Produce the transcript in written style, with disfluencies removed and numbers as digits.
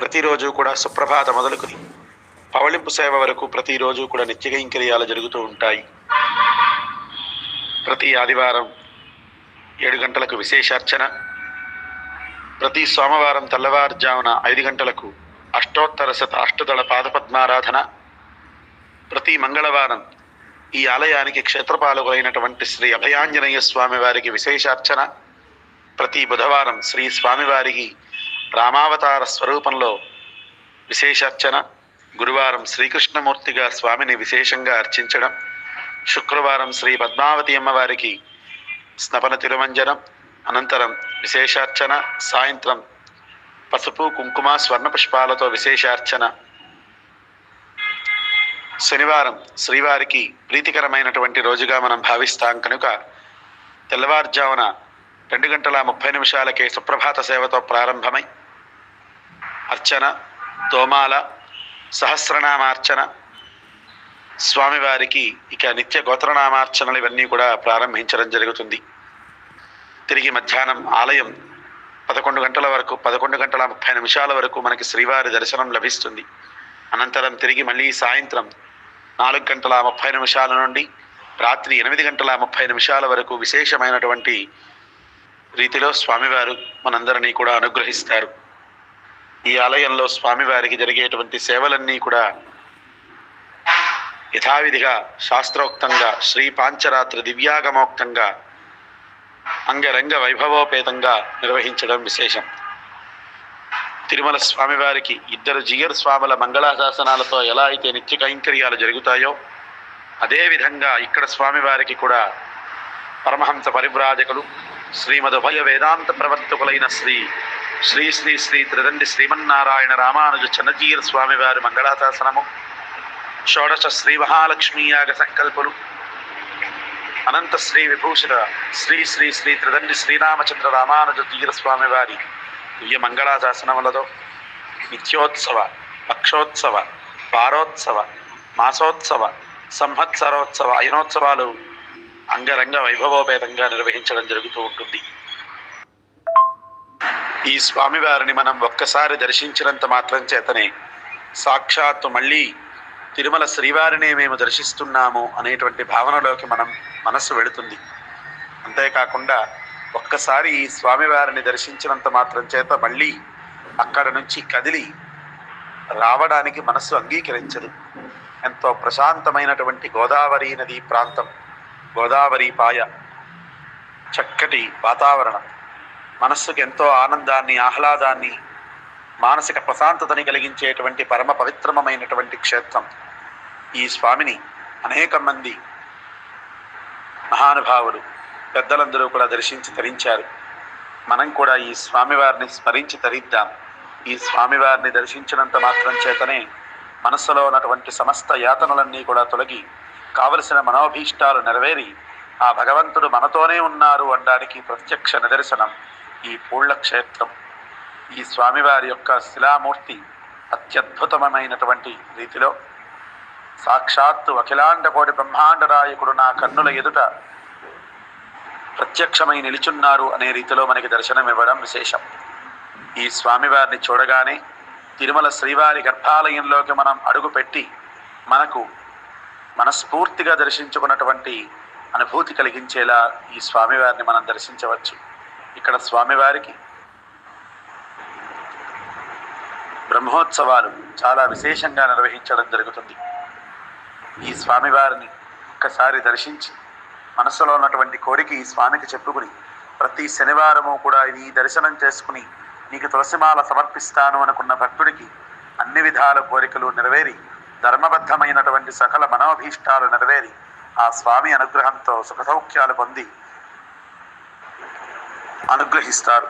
ప్రతిరోజు కూడా సుప్రభాత మొదలుకుని పవళింపు సేవ వరకు ప్రతిరోజు కూడా నిత్య కైంకర్యాలు జరుగుతూ ఉంటాయి. ప్రతి ఆదివారం 7 గంటలకు విశేషార్చన, ప్రతి సోమవారం తెల్లవారుజామున 5 గంటలకు అష్టోత్తర శత అష్టదళ పాదపద్మారాధన, ప్రతి మంగళవారం ఈ ఆలయానికి క్షేత్రపాలకులైనటువంటి శ్రీ అభయాంజనేయ స్వామి వారికి విశేషార్చన, ప్రతి బుధవారం శ్రీ స్వామివారికి రామావతార స్వరూపంలో విశేషార్చన, గురువారం శ్రీకృష్ణమూర్తిగా స్వామిని విశేషంగా అర్చించడం, శుక్రవారం శ్రీ పద్మావతి అమ్మవారికి స్నపన తిరుమంజనం, అనంతరం విశేషార్చన, సాయంత్రం పసుపు కుంకుమ స్వర్ణ పుష్పాలతో విశేషార్చన, శనివారం శ్రీవారికి ప్రీతికరమైనటువంటి రోజుగా మనం భావిస్తాం కనుక తెల్లవారుజామున 2:30 సుప్రభాత సేవతో ప్రారంభమై అర్చన, తోమాల, సహస్రనామార్చన, స్వామివారికి ఇక నిత్య గోత్రనామార్చనలు ఇవన్నీ కూడా ప్రారంభించడం జరుగుతుంది. తిరిగి మధ్యాహ్నం ఆలయం 11 గంటల వరకు 11:30 వరకు మనకి శ్రీవారి దర్శనం లభిస్తుంది. అనంతరం తిరిగి మళ్ళీ సాయంత్రం 4:30 నుండి రాత్రి 8:30 వరకు విశేషమైనటువంటి రీతిలో స్వామివారు మనందరినీ కూడా అనుగ్రహిస్తారు. ఈ ఆలయంలో స్వామివారికి జరిగేటువంటి సేవలన్నీ కూడా యథావిధిగా శాస్త్రోక్తంగా శ్రీ పాంచరాత్రి దివ్యాగమోక్తంగా అంగరంగ వైభవోపేతంగా నిర్వహించడం విశేషం. తిరుమల స్వామివారికి 2 జియర్ స్వాముల మంగళాశాసనాలతో ఎలా అయితే నిత్య కైంకర్యాలు జరుగుతాయో అదేవిధంగా ఇక్కడ స్వామివారికి కూడా పరమహంస పరివ్రాజకులు శ్రీమదుభయ వేదాంత ప్రవర్తకులైన శ్రీ శ్రీ శ్రీ శ్రీ త్రిదండి శ్రీమన్నారాయణ రామానుజ చిన్నజీయర్ స్వామివారి మంగళాశాసనము, షోడశ శ్రీ మహాలక్ష్మీ యాగ సంకల్పులు, అనంత శ్రీ విభూషణ శ్రీ శ్రీ శ్రీ త్రిదండి శ్రీరామచంద్ర రామానుజ జీయర్ స్వామివారి దివ్య మంగళాశాసనములతో నిత్యోత్సవ, పక్షోత్సవ, వారోత్సవ, మాసోత్సవ, సంవత్సరోత్సవ, అయనోత్సవాలు అంగరంగ వైభవోపేతంగా నిర్వహించడం జరుగుతూ ఉంటుంది. ఈ స్వామివారిని మనం ఒక్కసారి దర్శించినంత మాత్రం చేతనే సాక్షాత్తు మళ్ళీ తిరుమల శ్రీవారినే మేము దర్శిస్తున్నాము అనేటువంటి భావనలోకి మనం మనస్సు వెళుతుంది. అంతేకాకుండా ఒక్కసారి ఈ స్వామివారిని దర్శించినంత మాత్రం చేత మళ్ళీ అక్కడ నుంచి కదిలి రావడానికి మనస్సు అంగీకరించదు. ఎంతో ప్రశాంతమైనటువంటి గోదావరి నదీ ప్రాంతం, గోదావరి పాయ, చక్కటి వాతావరణం, మనస్సుకు ఎంతో ఆనందాన్ని, ఆహ్లాదాన్ని, మానసిక ప్రశాంతతని కలిగించేటువంటి పరమ పవిత్రమైనటువంటి క్షేత్రం. ఈ స్వామిని అనేక మంది మహానుభావులు పెద్దలందరూ కూడా దర్శించి తరించారు. మనం కూడా ఈ స్వామివారిని స్మరించి తరిద్దాం. ఈ స్వామివారిని దర్శించినంత మాత్రం చేతనే మనస్సులో ఉన్నటువంటి సమస్త యాతనలన్నీ కూడా తొలగి కావలసిన మనోభీష్టాలు నెరవేరి ఆ భగవంతుడు మనతోనే ఉన్నారు అనడానికి ప్రత్యక్ష నిదర్శనం ఈ పూళ్ళ క్షేత్రం. ఈ స్వామివారి యొక్క శిలామూర్తి అత్యద్భుతమైనటువంటి రీతిలో సాక్షాత్తు అఖిలాండ కోటి బ్రహ్మాండ నాయకుడు నా కన్నుల ఎదుట ప్రత్యక్షమై నిలుచున్నారు అనే రీతిలో మనకి దర్శనం ఇవ్వడం విశేషం. ఈ స్వామివారిని చూడగానే తిరుమల శ్రీవారి గర్భాలయంలోకి మనం అడుగుపెట్టి మనకు మనస్ఫూర్తిగా దర్శించుకున్నటువంటి అనుభూతి కలిగించేలా ఈ స్వామివారిని మనం దర్శించవచ్చు. ఇక్కడ స్వామివారికి బ్రహ్మోత్సవాలు చాలా విశేషంగా నిర్వహించడం జరుగుతుంది. ఈ స్వామివారిని ఒక్కసారి దర్శించి మనసులో ఉన్నటువంటి కోరిక ఈ స్వామికి చెప్పుకుని ప్రతి శనివారము కూడా ఈ దర్శనం చేసుకుని నీకు తులసిమాల సమర్పిస్తాను అనుకున్న భక్తుడికి అన్ని విధాల కోరికలు నెరవేరి ధర్మబద్ధమైనటువంటి సకల మనోభీష్టాలు నెరవేరి ఆ స్వామి అనుగ్రహంతో సుఖసౌఖ్యాలు పొంది అనుగ్రహిస్తారు.